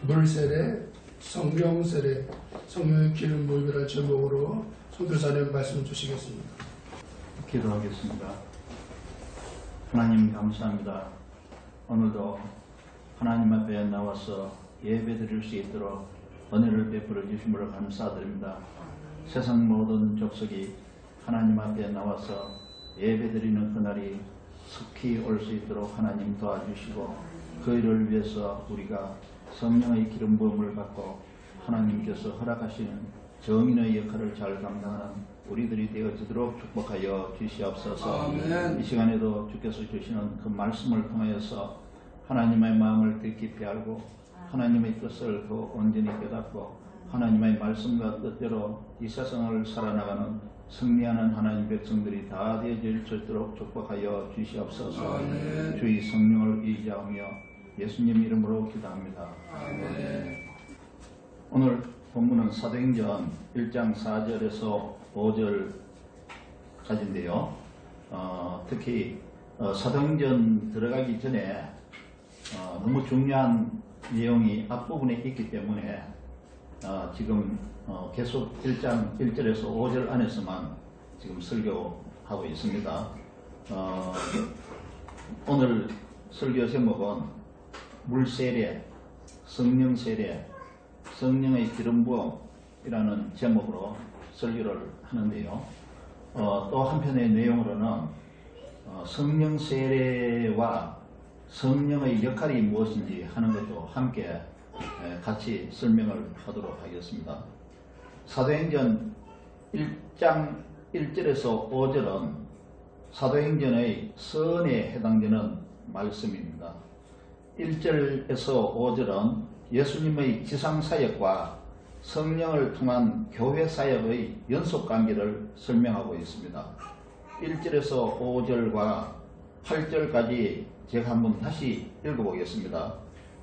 물세례, 성령세례, 성령의 기름 부음이라는 제목으로 선교사님 말씀 주시겠습니다. 기도하겠습니다. 하나님 감사합니다. 오늘도 하나님 앞에 나와서 예배 드릴 수 있도록 은혜를 베풀어 주심으로 감사드립니다. 세상 모든 족속이 하나님 앞에 나와서 예배 드리는 그날이 속히 올 수 있도록 하나님 도와주시고, 그 일을 위해서 우리가 성령의 기름 부음을 받고 하나님께서 허락하시는 정인의 역할을 잘 감당하는 우리들이 되어지도록 축복하여 주시옵소서. 아멘. 이 시간에도 주께서 주시는 그 말씀을 통하여서 하나님의 마음을 더 깊이 알고 하나님의 뜻을 더 온전히 깨닫고 하나님의 말씀과 뜻대로 이 세상을 살아나가는 승리하는 하나님 백성들이 다 되어질 수 있도록 축복하여 주시옵소서. 아멘. 주의 성령을 의지하며 예수님 이름으로 기도합니다. 아멘. 오늘 본문은 사도행전 1장 4절에서 5절까지인데요. 특히 사도행전 들어가기 전에 너무 중요한 내용이 앞부분에 있기 때문에 지금 계속 1장 1절에서 5절 안에서만 지금 설교하고 있습니다. 오늘 설교 제목은 물세례, 성령세례, 성령의 기름 부음이라는 제목으로 설교를 하는데요. 또 한편의 내용으로는 성령세례와 성령의 역할이 무엇인지 하는 것도 함께 같이 설명을 하도록 하겠습니다. 사도행전 1장 1절에서 5절은 사도행전의 선에 해당되는 말씀입니다. 1절에서 5절은 예수님의 지상사역과 성령을 통한 교회사역의 연속관계를 설명하고 있습니다. 1절에서 5절과 8절까지 제가 한번 다시 읽어보겠습니다.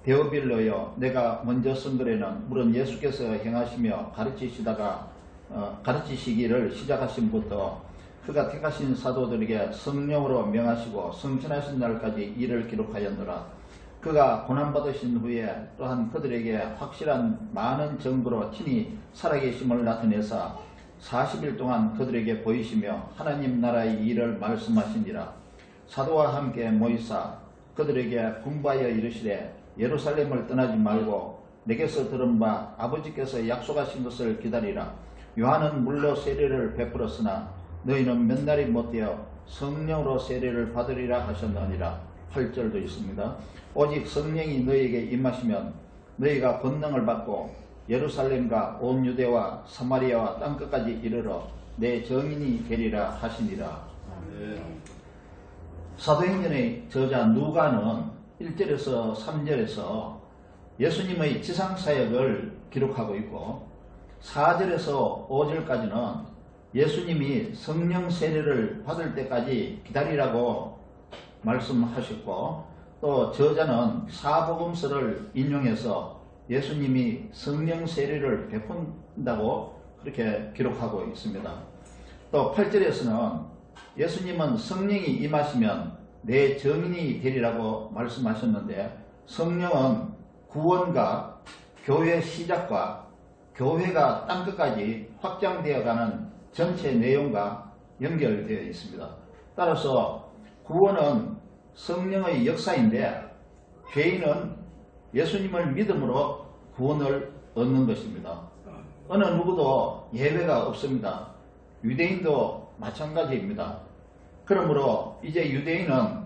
데오빌로여, 내가 먼저 쓴 글에는 물론 예수께서 행하시며 가르치시기를 시작하신부터 그가 택하신 사도들에게 성령으로 명하시고 성천하신 날까지 이를 기록하였노라. 그가 고난받으신 후에 또한 그들에게 확실한 많은 증거로 친히 살아계심을 나타내사 40일 동안 그들에게 보이시며 하나님 나라의 일을 말씀하시니라. 사도와 함께 모이사 그들에게 분부하여 이르시되 예루살렘을 떠나지 말고 내게서 들은 바 아버지께서 약속하신 것을 기다리라. 요한은 물로 세례를 베풀었으나 너희는 몇 날이 못되어 성령으로 세례를 받으리라 하셨느니라. 8절도 있습니다. 오직 성령이 너희에게 임하시면 너희가 권능을 받고 예루살렘과 온 유대와 사마리아와 땅끝까지 이르러 내 증인이 되리라 하시니라. 사도행전의 저자 누가는 1절에서 3절에서 예수님의 지상사역을 기록하고 있고 4절에서 5절까지는 예수님이 성령 세례를 받을 때까지 기다리라고 말씀하셨고, 또 저자는 사복음서를 인용해서 예수님이 성령 세례를 베푼다고 그렇게 기록하고 있습니다. 또 8절에서는 예수님은 성령이 임하시면 내 증인이 되리라고 말씀하셨는데, 성령은 구원과 교회 시작과 교회가 땅끝까지 확장되어가는 전체 내용과 연결되어 있습니다. 따라서 구원은 성령의 역사인데 죄인은 예수님을 믿음으로 구원을 얻는 것입니다. 어느 누구도 예외가 없습니다. 유대인도 마찬가지입니다. 그러므로 이제 유대인은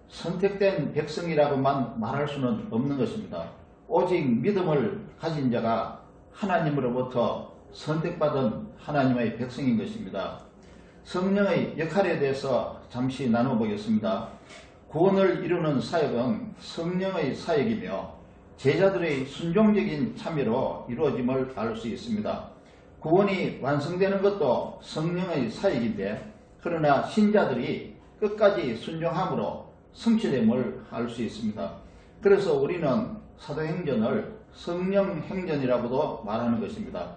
선택된 백성이라고만 말할 수는 없는 것입니다. 오직 믿음을 가진 자가 하나님으로부터 선택받은 하나님의 백성인 것입니다. 성령의 역할에 대해서 잠시 나눠보겠습니다. 구원을 이루는 사역은 성령의 사역이며 제자들의 순종적인 참여로 이루어짐을 알 수 있습니다. 구원이 완성되는 것도 성령의 사역인데, 그러나 신자들이 끝까지 순종함으로 성취됨을 알 수 있습니다. 그래서 우리는 사도행전을 성령행전이라고도 말하는 것입니다.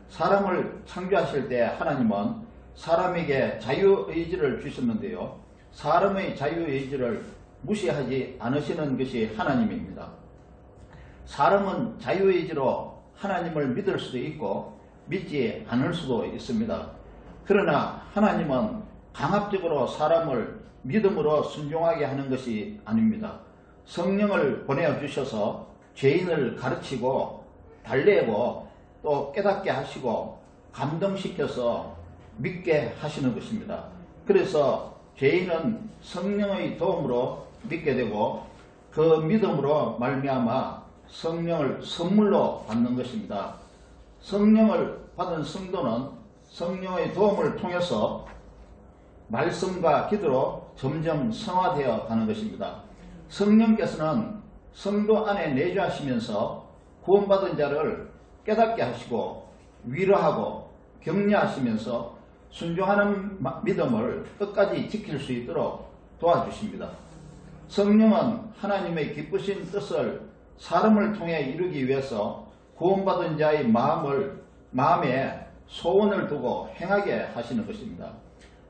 사람을 창조하실 때 하나님은 사람에게 자유의지를 주셨는데요, 사람의 자유의지를 무시하지 않으시는 것이 하나님입니다. 사람은 자유의지로 하나님을 믿을 수도 있고 믿지 않을 수도 있습니다. 그러나 하나님은 강압적으로 사람을 믿음으로 순종하게 하는 것이 아닙니다. 성령을 보내주셔서 죄인을 가르치고 달래고 또 깨닫게 하시고 감동시켜서 믿게 하시는 것입니다. 그래서 죄인은 성령의 도움으로 믿게 되고 그 믿음으로 말미암아 성령을 선물로 받는 것입니다. 성령을 받은 성도는 성령의 도움을 통해서 말씀과 기도로 점점 성화되어 가는 것입니다. 성령께서는 성도 안에 내주하시면서 구원받은 자를 깨닫게 하시고 위로하고 격려하시면서 순종하는 믿음을 끝까지 지킬 수 있도록 도와주십니다. 성령은 하나님의 기쁘신 뜻을 사람을 통해 이루기 위해서 구원받은 자의 마음에 소원을 두고 행하게 하시는 것입니다.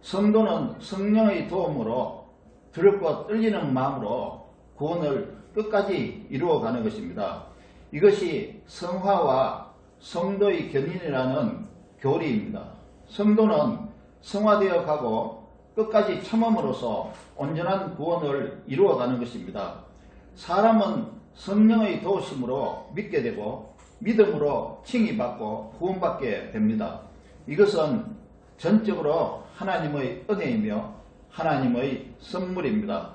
성도는 성령의 도움으로 두렵고 떨리는 마음으로 구원을 끝까지 이루어가는 것입니다. 이것이 성화와 성도의 견인이라는 교리입니다. 성도는 성화되어 가고 끝까지 참음으로써 온전한 구원을 이루어가는 것입니다. 사람은 성령의 도우심으로 믿게 되고 믿음으로 칭의받고 구원받게 됩니다. 이것은 전적으로 하나님의 은혜이며 하나님의 선물입니다.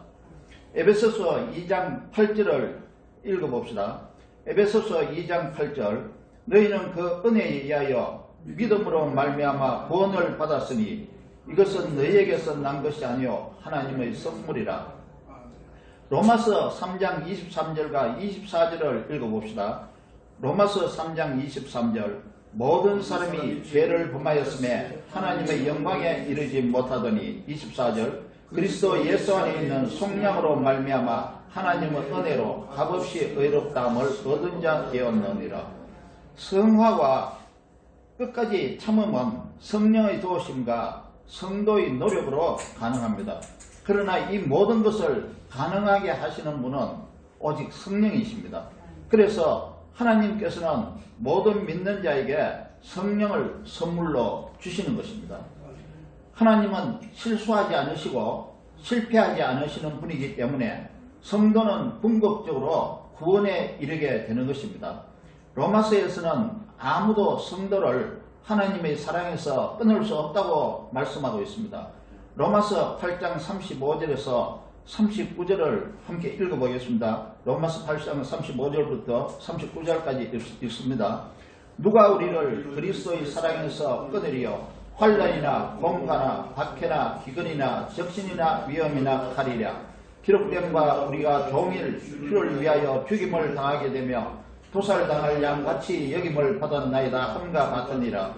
에베소서 2장 8절을 읽어봅시다. 에베소서 2장 8절 너희는 그 은혜에 의하여 믿음으로 말미암아 구원을 받았으니 이것은 너희에게서 난 것이 아니요 하나님의 선물이라. 로마서 3장 23절과 24절을 읽어봅시다. 로마서 3장 23절 모든 사람이 죄를 범하였음에 하나님의 영광에 이르지 못하더니 24절 그리스도 예수 안에 있는 속량으로 말미암아 하나님의 은혜로 값없이 의롭다함을 얻은 자 되었느니라. 성화와 끝까지 참음은 성령의 도우심과 성도의 노력으로 가능합니다. 그러나 이 모든 것을 가능하게 하시는 분은 오직 성령이십니다. 그래서 하나님께서는 모든 믿는 자에게 성령을 선물로 주시는 것입니다. 하나님은 실수하지 않으시고 실패하지 않으시는 분이기 때문에 성도는 궁극적으로 구원에 이르게 되는 것입니다. 로마서에서는 아무도 성도를 하나님의 사랑에서 끊을 수 없다고 말씀하고 있습니다. 로마서 8장 35절에서 39절을 함께 읽어보겠습니다. 로마서 8장 35절부터 39절까지 읽습니다. 누가 우리를 그리스도의 사랑에서 끊으리요? 환난이나 공파나 박해나 기근이나 적신이나 위험이나 칼이랴. 기록된 바 우리가 종일 주를 위하여 죽임을 당하게 되며 도살당할 양같이 여김을 받았나이다 함과 같으니라.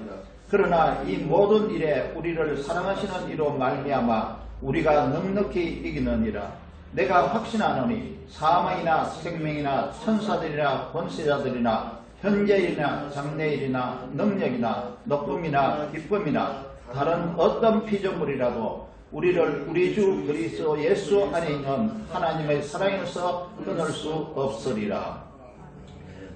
그러나 이 모든 일에 우리를 사랑하시는 이로 말미암아 우리가 넉넉히 이기느니라. 내가 확신하노니 사망이나 생명이나 천사들이나 권세자들이나 현재일이나 장래일이나 능력이나 높음이나 기쁨이나 다른 어떤 피조물이라도 우리를 우리 주 그리스도 예수 안에 있는 하나님의 사랑에서 끊을 수 없으리라.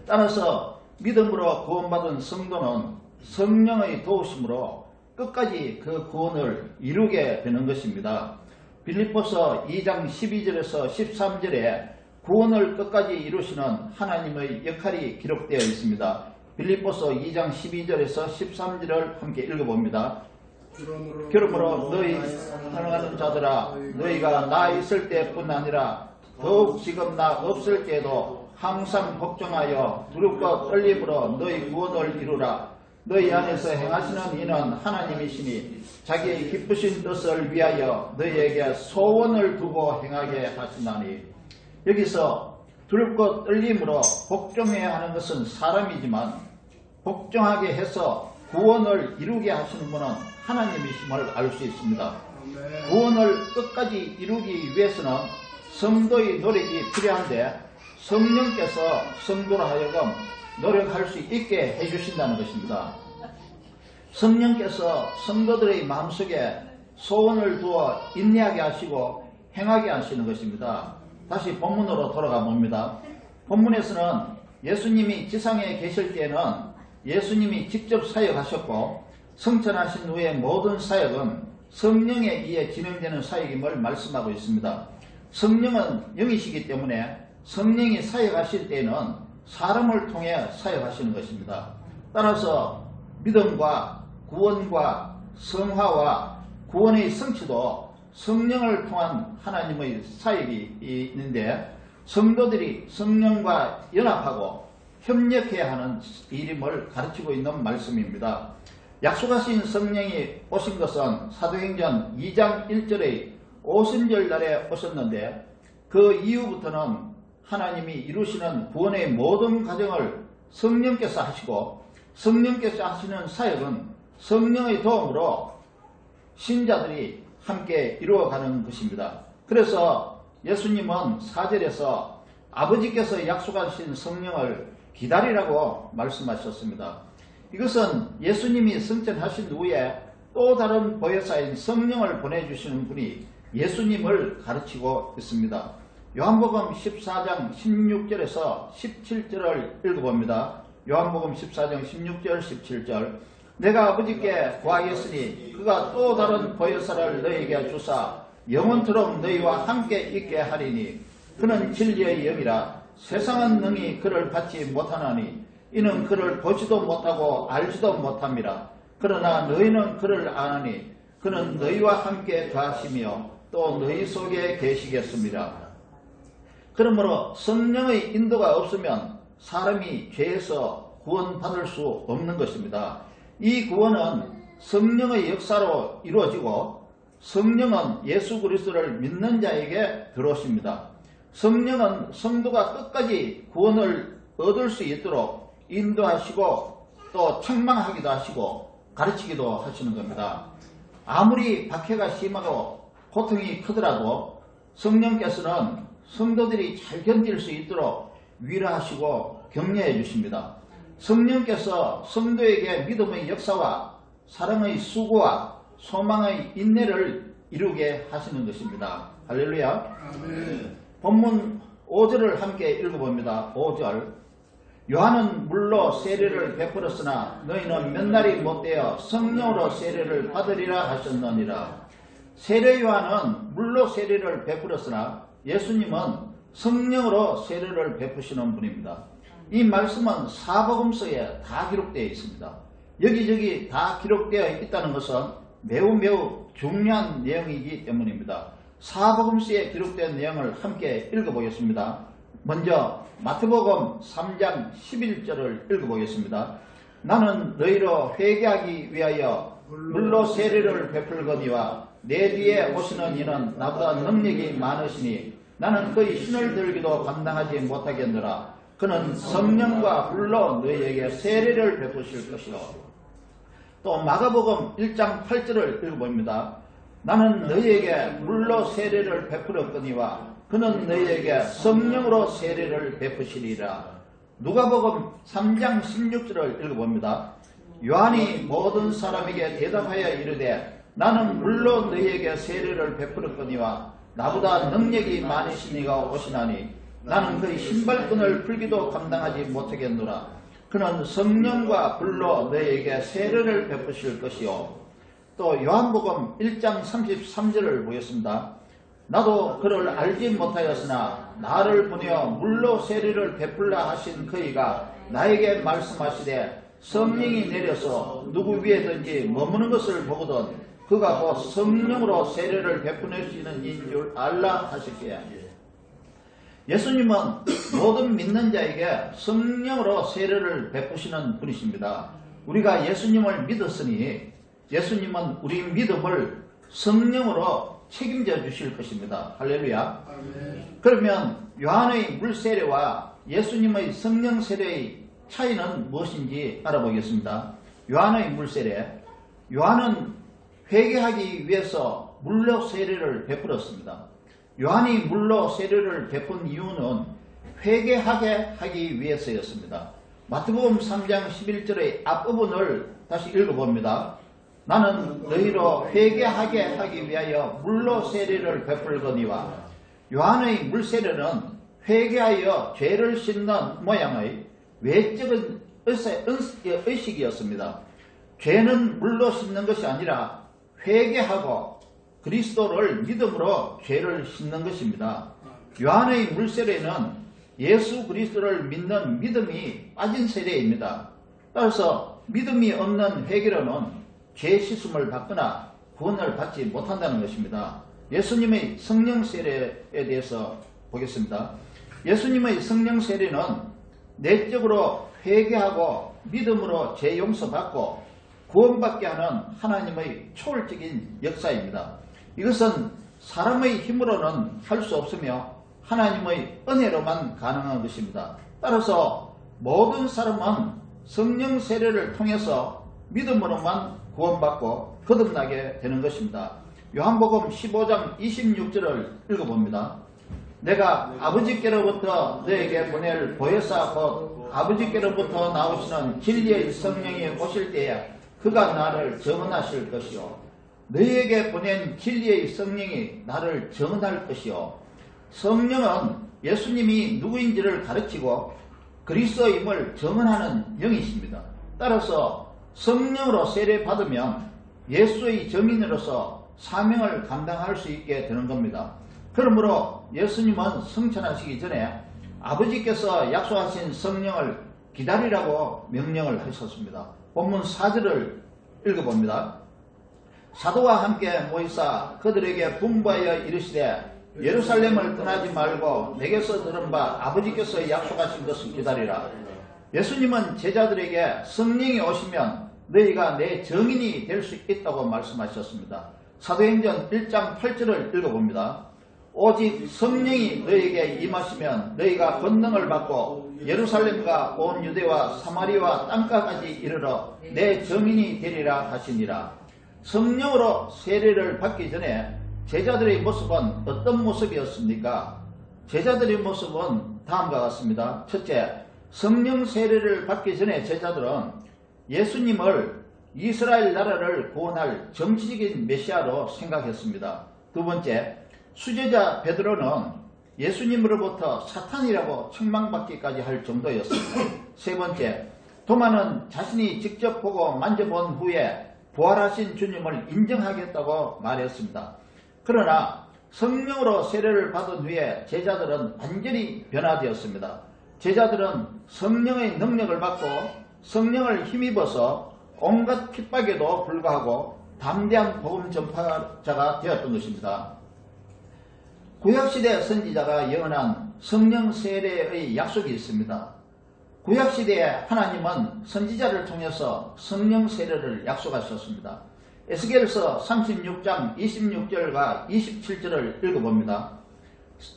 따라서 믿음으로 구원받은 성도는 성령의 도우심으로 끝까지 그 구원을 이루게 되는 것입니다. 빌립보서 2장 12절에서 13절에 구원을 끝까지 이루시는 하나님의 역할이 기록되어 있습니다. 빌립보서 2장 12절에서 13절을 함께 읽어봅니다. 그러므로 너희 사랑하는 자들아 너희가 나 있을 때뿐 아니라 더욱 지금 나 없을 때에도 항상 걱정하여 두렵고 떨림으로 너희 구원을 이루라. 너희 안에서 행하시는 이는 하나님이시니 자기의 기쁘신 뜻을 위하여 너희에게 소원을 두고 행하게 하시나니. 여기서 두렵고 떨림으로 복종해야 하는 것은 사람이지만 복종하게 해서 구원을 이루게 하시는 분은 하나님이심을 알 수 있습니다. 구원을 끝까지 이루기 위해서는 성도의 노력이 필요한데 성령께서 성도로 하여금 노력할 수 있게 해주신다는 것입니다. 성령께서 성도들의 마음속에 소원을 두어 인내하게 하시고 행하게 하시는 것입니다. 다시 본문으로 돌아가 봅니다. 본문에서는 예수님이 지상에 계실 때는 예수님이 직접 사역하셨고 성천하신 후에 모든 사역은 성령에 의해 진행되는 사역임을 말씀하고 있습니다. 성령은 영이시기 때문에 성령이 사역하실 때는 사람을 통해 사역하시는 것입니다. 따라서 믿음과 구원과 성화와 구원의 성취도 성령을 통한 하나님의 사역이 있는데 성도들이 성령과 연합하고 협력해야 하는 일임을 가르치고 있는 말씀입니다. 약속하신 성령이 오신 것은 사도행전 2장 1절의 오순절 날에 오셨는데 그 이후부터는 하나님이 이루시는 구원의 모든 과정을 성령께서 하시고 성령께서 하시는 사역은 성령의 도움으로 신자들이 함께 이루어가는 것입니다. 그래서 예수님은 4절에서 아버지께서 약속하신 성령을 기다리라고 말씀하셨습니다. 이것은 예수님이 승천하신 후에 또 다른 보혜사인 성령을 보내주시는 분이 예수님을 가르치고 있습니다. 요한복음 14장 16절에서 17절을 읽어봅니다. 요한복음 14장 16절 17절 내가 아버지께 구하겠으니 그가 또 다른 보혜사를 너희에게 주사 영원토록 너희와 함께 있게 하리니 그는 진리의 영이라 세상은 능히 그를 받지 못하나니 이는 그를 보지도 못하고 알지도 못함이라. 그러나 너희는 그를 아나니 그는 너희와 함께 거하시며 또 너희 속에 계시겠습니다. 그러므로 성령의 인도가 없으면 사람이 죄에서 구원받을 수 없는 것입니다. 이 구원은 성령의 역사로 이루어지고 성령은 예수 그리스도를 믿는 자에게 들어오십니다. 성령은 성도가 끝까지 구원을 얻을 수 있도록 인도하시고 또 책망하기도 하시고 가르치기도 하시는 겁니다. 아무리 박해가 심하고 고통이 크더라도 성령께서는 성도들이 잘 견딜 수 있도록 위로하시고 격려해 주십니다. 성령께서 성도에게 믿음의 역사와 사랑의 수고와 소망의 인내를 이루게 하시는 것입니다. 할렐루야. 아멘. 본문 5절을 함께 읽어봅니다. 5절 요한은 물로 세례를 베풀었으나 너희는 몇 날이 못되어 성령으로 세례를 받으리라 하셨느니라. 세례 요한은 물로 세례를 베풀었으나 예수님은 성령으로 세례를 베푸시는 분입니다. 이 말씀은 사복음서에 다 기록되어 있습니다. 여기저기 다 기록되어 있다는 것은 매우 중요한 내용이기 때문입니다. 사복음서에 기록된 내용을 함께 읽어보겠습니다. 먼저 마태복음 3장 11절을 읽어보겠습니다. 나는 너희로 회개하기 위하여 물로 세례를 베풀거니와 내 뒤에 오시는 이는 나보다 능력이 많으시니 나는 그의 신을 들기도 감당하지 못하겠노라. 그는 성령과 불로 너희에게 세례를 베푸실 것이요. 또 마가복음 1장 8절을 읽어봅니다. 나는 너희에게 물로 세례를 베풀었거니와 그는 너희에게 성령으로 세례를 베푸시리라. 누가복음 3장 16절을 읽어봅니다. 요한이 모든 사람에게 대답하여 이르되 나는 물로 너희에게 세례를 베풀었거니와 나보다 능력이 많으신 이가 오시나니 나는 그의 신발끈을 풀기도 감당하지 못하겠노라. 그는 성령과 불로 너희에게 세례를 베푸실 것이요. 또 요한복음 1장 33절을 보겠습니다. 나도 그를 알지 못하였으나 나를 보내어 물로 세례를 베풀라 하신 그이가 나에게 말씀하시되 성령이 내려서 누구 위에든지 머무는 것을 보거든 그가 곧 성령으로 세례를 베푸시는 이인 줄 알라 하시기에. 예수님은 모든 믿는 자에게 성령으로 세례를 베푸시는 분이십니다. 우리가 예수님을 믿었으니 예수님은 우리 믿음을 성령으로 책임져 주실 것입니다. 할렐루야. 아멘. 그러면 요한의 물세례와 예수님의 성령 세례의 차이는 무엇인지 알아보겠습니다. 요한의 물세례. 요한은 회개하기 위해서 물로 세례를 베풀었습니다. 요한이 물로 세례를 베푼 이유는 회개하게 하기 위해서였습니다. 마태복음 3장 11절의 앞부분을 다시 읽어봅니다. 나는 너희로 회개하게 하기 위하여 물로 세례를 베풀거니와. 요한의 물세례는 회개하여 죄를 씻는 모양의 외적인 의식이었습니다. 죄는 물로 씻는 것이 아니라 회개하고 그리스도를 믿음으로 죄를 씻는 것입니다. 요한의 물세례는 예수 그리스도를 믿는 믿음이 빠진 세례입니다. 따라서 믿음이 없는 회개로는 죄 씻음을 받거나 구원을 받지 못한다는 것입니다. 예수님의 성령 세례에 대해서 보겠습니다. 예수님의 성령 세례는 내적으로 회개하고 믿음으로 죄 용서받고 구원받게 하는 하나님의 초월적인 역사입니다. 이것은 사람의 힘으로는 할 수 없으며 하나님의 은혜로만 가능한 것입니다. 따라서 모든 사람은 성령 세례를 통해서 믿음으로만 구원받고 거듭나게 되는 것입니다. 요한복음 15장 26절을 읽어봅니다. 내가 아버지께로부터 너에게 보낼 보혜사 곧 아버지께로부터 나오시는 진리의 성령이 오실 때에 그가 나를 증언하실 것이요 너희에게 보낸 진리의 성령이 나를 증언할 것이요. 성령은 예수님이 누구인지를 가르치고 그리스도임을 증언하는 영이십니다. 따라서 성령으로 세례받으면 예수의 증인으로서 사명을 감당할 수 있게 되는 겁니다. 그러므로 예수님은 성천하시기 전에 아버지께서 약속하신 성령을 기다리라고 명령을 하셨습니다. 본문 4절을 읽어봅니다. 사도와 함께 모이사 그들에게 분부하여 이르시되 예루살렘을 떠나지 말고 내게서 들은 바 아버지께서 약속하신 것을 기다리라. 예수님은 제자들에게 성령이 오시면 너희가 내 증인이 될 수 있다고 말씀하셨습니다. 사도행전 1장 8절을 읽어봅니다. 오직 성령이 너희에게 임하시면 너희가 권능을 받고 예루살렘과 온 유대와 사마리아와 땅가까지 이르러 내 증인이 되리라 하시니라. 성령으로 세례를 받기 전에 제자들의 모습은 어떤 모습이었습니까? 제자들의 모습은 다음과 같습니다. 첫째, 성령 세례를 받기 전에 제자들은 예수님을 이스라엘 나라를 구원할 정치적인 메시아로 생각했습니다. 두 번째, 수제자 베드로는 예수님으로부터 사탄이라고 책망받기까지 할 정도였습니다. 세 번째, 도마는 자신이 직접 보고 만져본 후에 부활하신 주님을 인정하겠다고 말했습니다. 그러나 성령으로 세례를 받은 후에 제자들은 완전히 변화되었습니다. 제자들은 성령의 능력을 받고 성령을 힘입어서 온갖 핍박에도 불구하고 담대한 복음 전파자가 되었던 것입니다. 구약시대 선지자가 예언한 성령 세례의 약속이 있습니다. 구약시대에 하나님은 선지자를 통해서 성령 세례를 약속하셨습니다. 에스겔서 36장 26절과 27절을 읽어봅니다.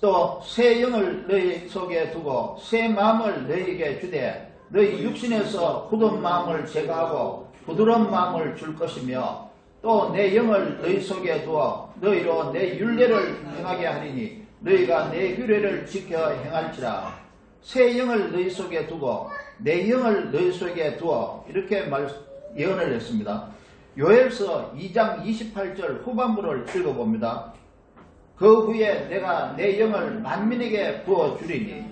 또 새 영을 너희 속에 두고 새 마음을 너희에게 주되 너희 육신에서 굳은 마음을 제거하고 부드러운 마음을 줄 것이며 또 내 영을 너희 속에 두어 너희로 내 율례를 행하게 하리니 너희가 내 규례를 지켜 행할지라. 새 영을 너희 속에 두고 내 영을 너희 속에 두어 이렇게 예언을 했습니다. 요엘서 2장 28절 후반부를 읽어봅니다. 그 후에 내가 내 영을 만민에게 부어주리니.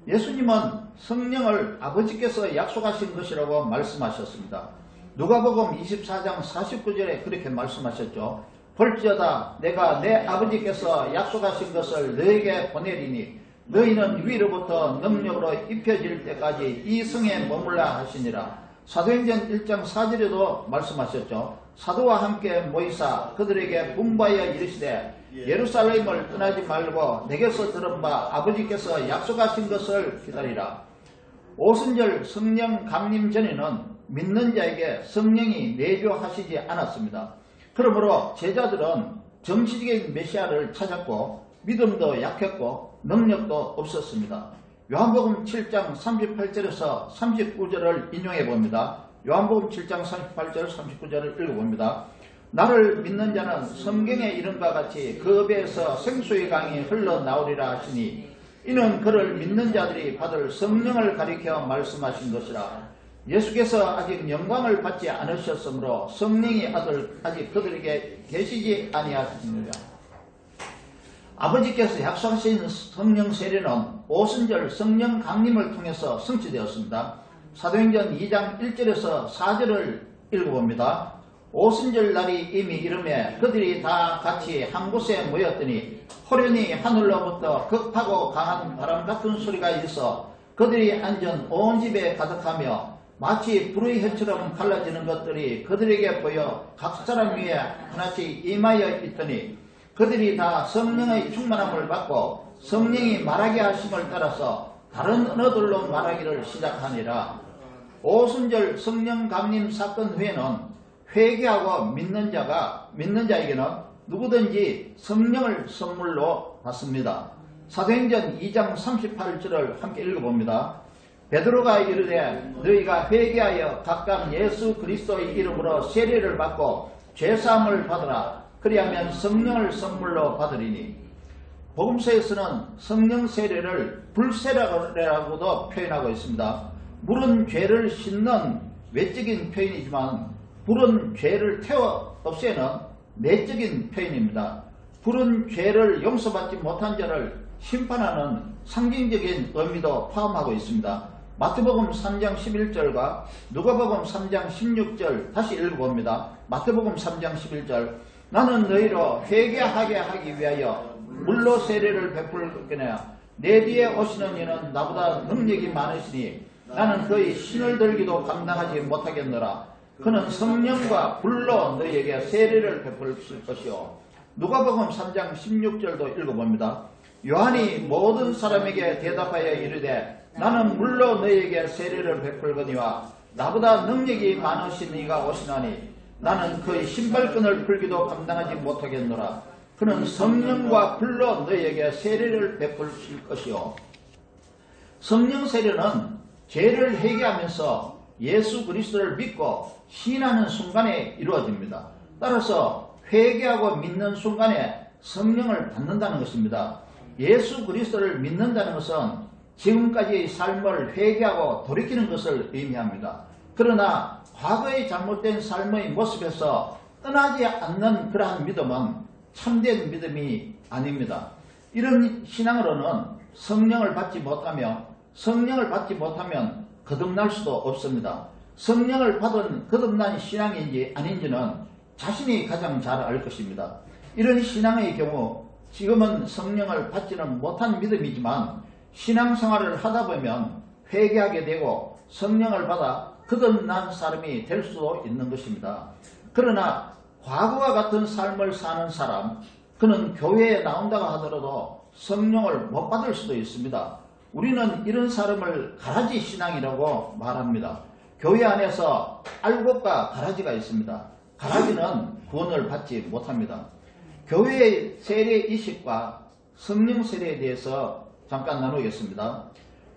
예수님은 성령을 아버지께서 약속하신 것이라고 말씀하셨습니다. 누가복음 24장 49절에 그렇게 말씀하셨죠. 볼지어다 내가 내 아버지께서 약속하신 것을 너에게 보내리니 너희는 위로부터 능력으로 입혀질 때까지 이 성에 머물라 하시니라. 사도행전 1장 4절에도 말씀하셨죠. 사도와 함께 모이사 그들에게 분부하여 이르시되 예루살렘을 떠나지 말고 내게서 들은 바 아버지께서 약속하신 것을 기다리라. 오순절 성령 강림 전에는 믿는 자에게 성령이 내주하시지 않았습니다. 그러므로 제자들은 정치적인 메시아를 찾았고 믿음도 약했고 능력도 없었습니다. 요한복음 7장 38절에서 39절을 인용해 봅니다. 요한복음 7장 38절 39절을 읽어봅니다. 나를 믿는 자는 성경에 이른 바 같이 그 업에서 생수의 강이 흘러나오리라 하시니 이는 그를 믿는 자들이 받을 성령을 가리켜 말씀하신 것이라. 예수께서 아직 영광을 받지 않으셨으므로 성령이 아직 그들에게 계시지 아니하시느니라. 아버지께서 약속하신 성령 세례는 오순절 성령 강림을 통해서 성취되었습니다. 사도행전 2장 1절에서 4절을 읽어봅니다. 오순절 날이 이미 이름에 그들이 다 같이 한 곳에 모였더니 호련히 하늘로부터 극하고 강한 바람 같은 소리가 있어 그들이 앉은 온 집에 가득하며 마치 불의 혀처럼 갈라지는 것들이 그들에게 보여 각 사람 위에 하나씩 임하여 있더니 그들이 다 성령의 충만함을 받고 성령이 말하게 하심을 따라서 다른 언어들로 말하기를 시작하니라. 오순절 성령 강림 사건 후에는 회개하고 믿는 자에게는 누구든지 성령을 선물로 받습니다. 사도행전 2장 38절을 함께 읽어봅니다. 베드로가 이르되 너희가 회개하여 각각 예수 그리스도의 이름으로 세례를 받고 죄사함을 받으라. 그리하면 성령을 선물로 받으리니. 복음서에서는 성령 세례를 불세례라고도 표현하고 있습니다. 물은 죄를 씻는 외적인 표현이지만 불은 죄를 태워 없애는 내적인 표현입니다. 불은 죄를 용서받지 못한 자를 심판하는 상징적인 의미도 포함하고 있습니다. 마태복음 3장 11절과 누가복음 3장 16절 다시 읽어봅니다. 마태복음 3장 11절 나는 너희로 회개하게 하기 위하여 물로 세례를 베풀겠느냐 내 뒤에 오시는 이는 나보다 능력이 많으시니 나는 그의 신을 들기도 감당하지 못하겠노라. 그는 성령과 불로 너희에게 세례를 베풀 것이요. 누가복음 3장 16절도 읽어봅니다. 요한이 모든 사람에게 대답하여 이르되 나는 물로 너희에게 세례를 베풀거니와 나보다 능력이 많으신 이가 오시나니 나는 그의 신발끈을 풀기도 감당하지 못하겠노라. 그는 성령과 불로 너희에게 세례를 베풀 것이요. 성령 세례는 죄를 회개하면서 예수 그리스도를 믿고 신하는 순간에 이루어집니다. 따라서 회개하고 믿는 순간에 성령을 받는다는 것입니다. 예수 그리스도를 믿는다는 것은 지금까지의 삶을 회개하고 돌이키는 것을 의미합니다. 그러나 과거의 잘못된 삶의 모습에서 떠나지 않는 그러한 믿음은 참된 믿음이 아닙니다. 이런 신앙으로는 성령을 받지 못하면 거듭날 수도 없습니다. 성령을 받은 거듭난 신앙인지 아닌지는 자신이 가장 잘 알 것입니다. 이런 신앙의 경우 지금은 성령을 받지는 못한 믿음이지만 신앙생활을 하다 보면 회개하게 되고 성령을 받아 거듭난 사람이 될 수도 있는 것입니다. 그러나 과거와 같은 삶을 사는 사람, 그는 교회에 나온다고 하더라도 성령을 못 받을 수도 있습니다. 우리는 이런 사람을 가라지 신앙이라고 말합니다. 교회 안에서 알곡과 가라지가 있습니다. 가라지는 구원을 받지 못합니다. 교회의 세례의식과 성령 세례에 대해서 잠깐 나누겠습니다.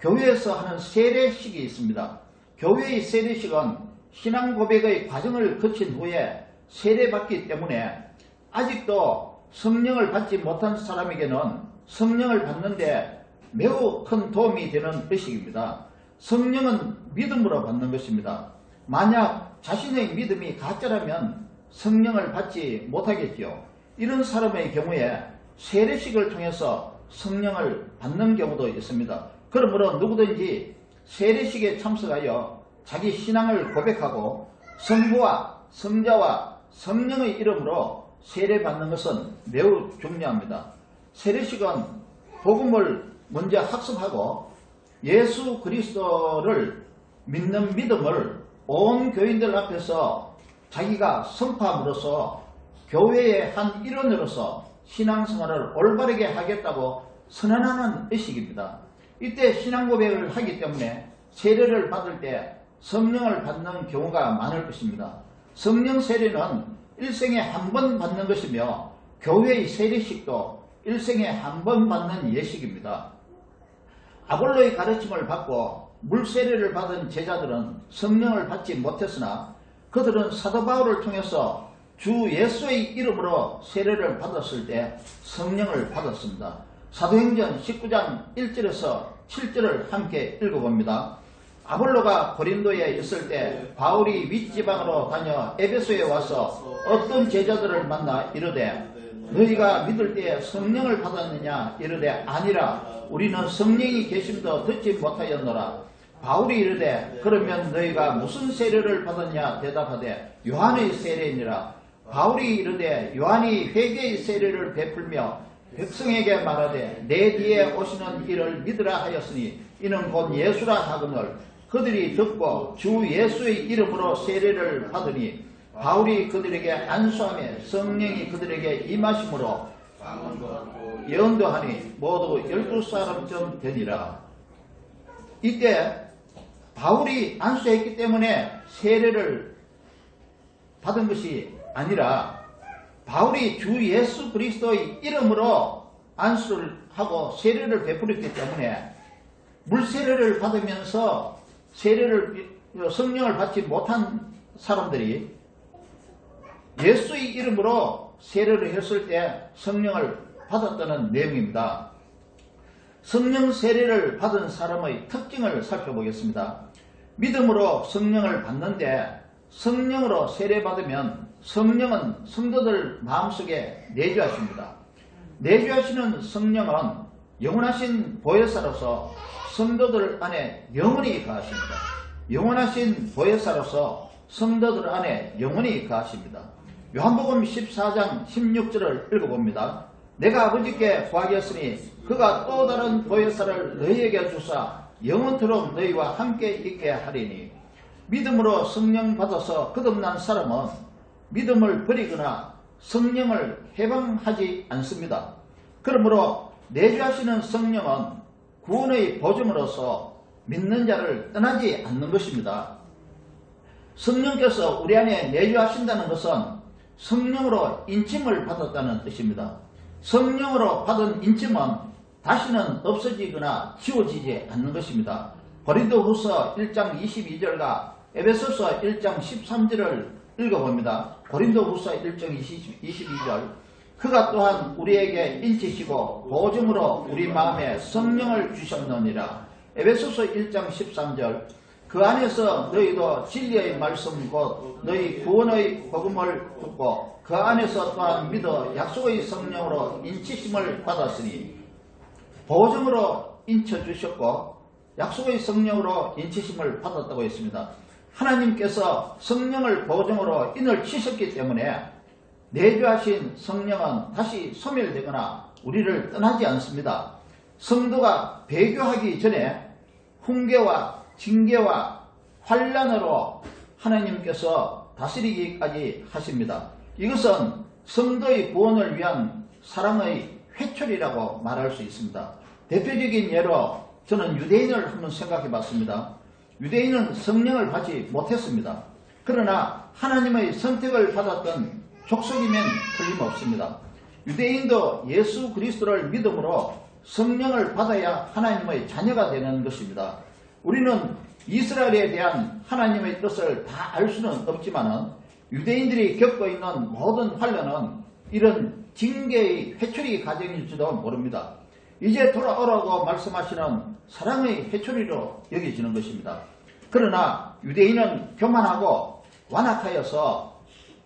교회에서 하는 세례식이 있습니다. 교회의 세례식은 신앙 고백의 과정을 거친 후에 세례받기 때문에 아직도 성령을 받지 못한 사람에게는 성령을 받는데 매우 큰 도움이 되는 의식입니다. 성령은 믿음으로 받는 것입니다. 만약 자신의 믿음이 가짜라면 성령을 받지 못하겠지요. 이런 사람의 경우에 세례식을 통해서 성령을 받는 경우도 있습니다. 그러므로 누구든지 세례식에 참석하여 자기 신앙을 고백하고 성부와 성자와 성령의 이름으로 세례받는 것은 매우 중요합니다. 세례식은 복음을 먼저 학습하고 예수 그리스도를 믿는 믿음을 온 교인들 앞에서 자기가 선포함으로써 교회의 한 일원으로서 신앙생활을 올바르게 하겠다고 선언하는 의식입니다. 이때 신앙 고백을 하기 때문에 세례를 받을 때 성령을 받는 경우가 많을 것입니다. 성령 세례는 일생에 한 번 받는 것이며 교회의 세례식도 일생에 한 번 받는 예식입니다. 아볼로의 가르침을 받고 물세례를 받은 제자들은 성령을 받지 못했으나 그들은 사도 바울을 통해서 주 예수의 이름으로 세례를 받았을 때 성령을 받았습니다. 사도행전 19장 1절에서 7절을 함께 읽어봅니다. 아볼로가 고린도에 있을 때 바울이 윗지방으로 다녀 에베소에 와서 어떤 제자들을 만나 이르되 너희가 믿을 때에 성령을 받았느냐 이르되 아니라 우리는 성령이 계심도 듣지 못하였노라. 바울이 이르되 그러면 너희가 무슨 세례를 받았냐 대답하되 요한의 세례니라. 바울이 이르되 요한이 회개의 세례를 베풀며 백성에게 말하되 내 뒤에 오시는 이를 믿으라 하였으니 이는 곧 예수라 하거늘 그들이 듣고 주 예수의 이름으로 세례를 받으니 바울이 그들에게 안수하며 성령이 그들에게 임하심으로 예언도 하니 모두 12사람쯤 되니라. 이때 바울이 안수했기 때문에 세례를 받은 것이 아니라 바울이 주 예수 그리스도의 이름으로 안수를 하고 세례를 베풀었기 때문에 물세례를 받으면서 성령을 받지 못한 사람들이 예수의 이름으로 세례를 했을 때 성령을 받았다는 내용입니다. 성령 세례를 받은 사람의 특징을 살펴보겠습니다. 믿음으로 성령을 받는데 성령으로 세례받으면 성령은 성도들 마음속에 내주하십니다. 내주하시는 성령은 영원하신 보혜사로서 성도들 안에 영원히 거하십니다. 영원하신 보혜사로서 성도들 안에 영원히 거하십니다. 요한복음 14장 16절을 읽어봅니다. 내가 아버지께 구하겠으니 그가 또 다른 보혜사를 너희에게 주사 영원토록 너희와 함께 있게 하리니 믿음으로 성령 받아서 거듭난 사람은 믿음을 버리거나 성령을 해방하지 않습니다. 그러므로 내주하시는 성령은 구원의 보증으로서 믿는 자를 떠나지 않는 것입니다. 성령께서 우리 안에 내주하신다는 것은 성령으로 인침을 받았다는 뜻입니다. 성령으로 받은 인침은 다시는 없어지거나 지워지지 않는 것입니다. 고린도후서 1장 22절과 에베소서 1장 13절을 읽어봅니다. 고린도후서 1장 22절 그가 또한 우리에게 인치시고 보증으로 우리 마음에 성령을 주셨느니라. 에베소서 1장 13절 그 안에서 너희도 진리의 말씀 곧 너희 구원의 복음을 듣고 그 안에서 또한 믿어 약속의 성령으로 인치심을 받았으니 보증으로 인쳐주셨고 약속의 성령으로 인치심을 받았다고 했습니다. 하나님께서 성령을 보증으로 인을 치셨기 때문에 내주하신 성령은 다시 소멸되거나 우리를 떠나지 않습니다. 성도가 배교하기 전에 훈계와 징계와 환난으로 하나님께서 다스리기까지 하십니다. 이것은 성도의 구원을 위한 사랑의 회초리라고 말할 수 있습니다. 대표적인 예로 저는 유대인을 한번 생각해 봤습니다. 유대인은 성령을 받지 못했습니다. 그러나 하나님의 선택을 받았던 족속이면 틀림없습니다. 유대인도 예수 그리스도를 믿음으로 성령을 받아야 하나님의 자녀가 되는 것입니다. 우리는 이스라엘에 대한 하나님의 뜻을 다 알 수는 없지만 유대인들이 겪고 있는 모든 환난은 이런 징계의 회초리 과정일지도 모릅니다. 이제 돌아오라고 말씀하시는 사랑의 회초리로 여겨지는 것입니다. 그러나 유대인은 교만하고 완악하여서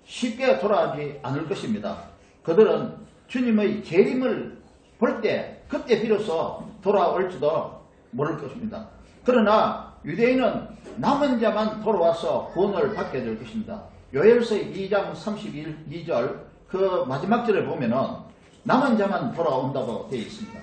쉽게 돌아오지 않을 것입니다. 그들은 주님의 재림을 볼 때 그때 비로소 돌아올지도 모를 것입니다. 그러나 유대인은 남은 자만 돌아와서 구원을 받게 될 것입니다. 요엘서 2장 32절 그 마지막 절을 보면은 남은 자만 돌아온다고 되어 있습니다.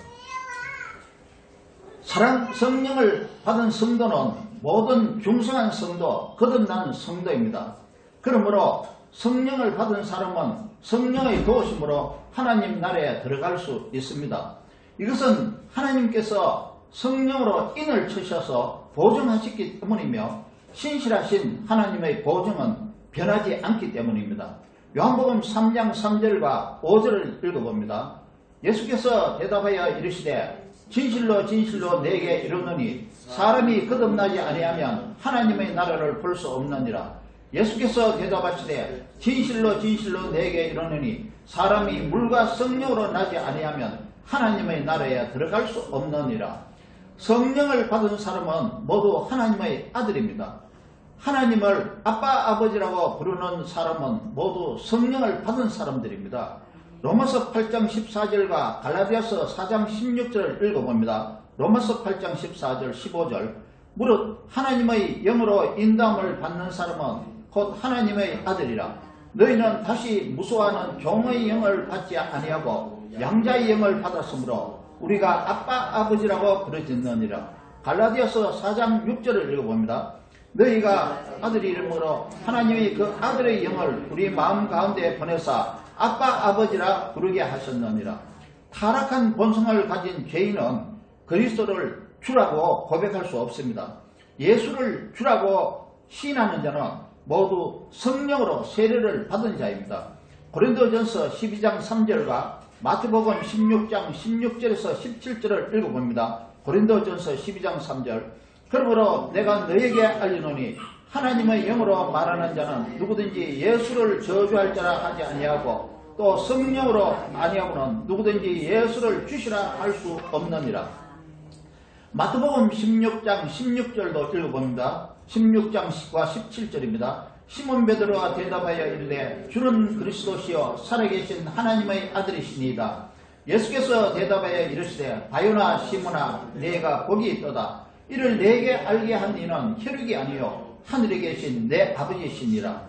성령을 받은 성도는 모든 중성한 성도, 거듭난 성도입니다. 그러므로 성령을 받은 사람은 성령의 도우심으로 하나님 나라에 들어갈 수 있습니다. 이것은 하나님께서 성령으로 인을 치셔서 보증하셨기 때문이며 신실하신 하나님의 보증은 변하지 않기 때문입니다. 요한복음 3장 3절과 5절을 읽어봅니다. 예수께서 대답하여 이르시되 진실로 진실로 내게 이르노니 사람이 거듭나지 아니하면 하나님의 나라를 볼 수 없느니라. 예수께서 대답하시되 진실로 진실로 내게 이르노니 사람이 물과 성령으로 나지 아니하면 하나님의 나라에 들어갈 수 없느니라. 성령을 받은 사람은 모두 하나님의 아들입니다. 하나님을 아빠 아버지라고 부르는 사람은 모두 성령을 받은 사람들입니다. 로마서 8장 14절과 갈라디아서 4장 16절을 읽어봅니다. 로마서 8장 14절 15절 무릇 하나님의 영으로 인도함을 받는 사람은 곧 하나님의 아들이라. 너희는 다시 무수하는 종의 영을 받지 아니하고 양자의 영을 받았으므로 우리가 아빠 아버지라고 부르짖느니라. 갈라디아서 4장 6절을 읽어봅니다. 너희가 아들이 이름으로 하나님이 그 아들의 영을 우리 마음 가운데 보내사 아빠 아버지라 부르게 하셨느니라. 타락한 본성을 가진 죄인은 그리스도를 주라고 고백할 수 없습니다. 예수를 주라고 시인하는 자는 모두 성령으로 세례를 받은 자입니다. 고린도전서 12장 3절과 마태복음 16장 16절에서 17절을 읽어봅니다. 고린도전서 12장 3절 그러므로 내가 너에게 알리노니 하나님의 영으로 말하는 자는 누구든지 예수를 저주할 자라 하지 아니하고 또 성령으로 아니하고는 누구든지 예수를 주시라 할 수 없느니라. 마태복음 16장 16절도 읽어봅니다. 16장과 17절입니다. 시몬 베드로가 대답하여 이르되 주는 그리스도시요 살아계신 하나님의 아들이시니이다. 예수께서 대답하여 이르시되 바요나 시몬아 네가 복이 있도다. 이를 내게 알게 한 이는 혈육이 아니요 하늘에 계신 내 아버지시니라.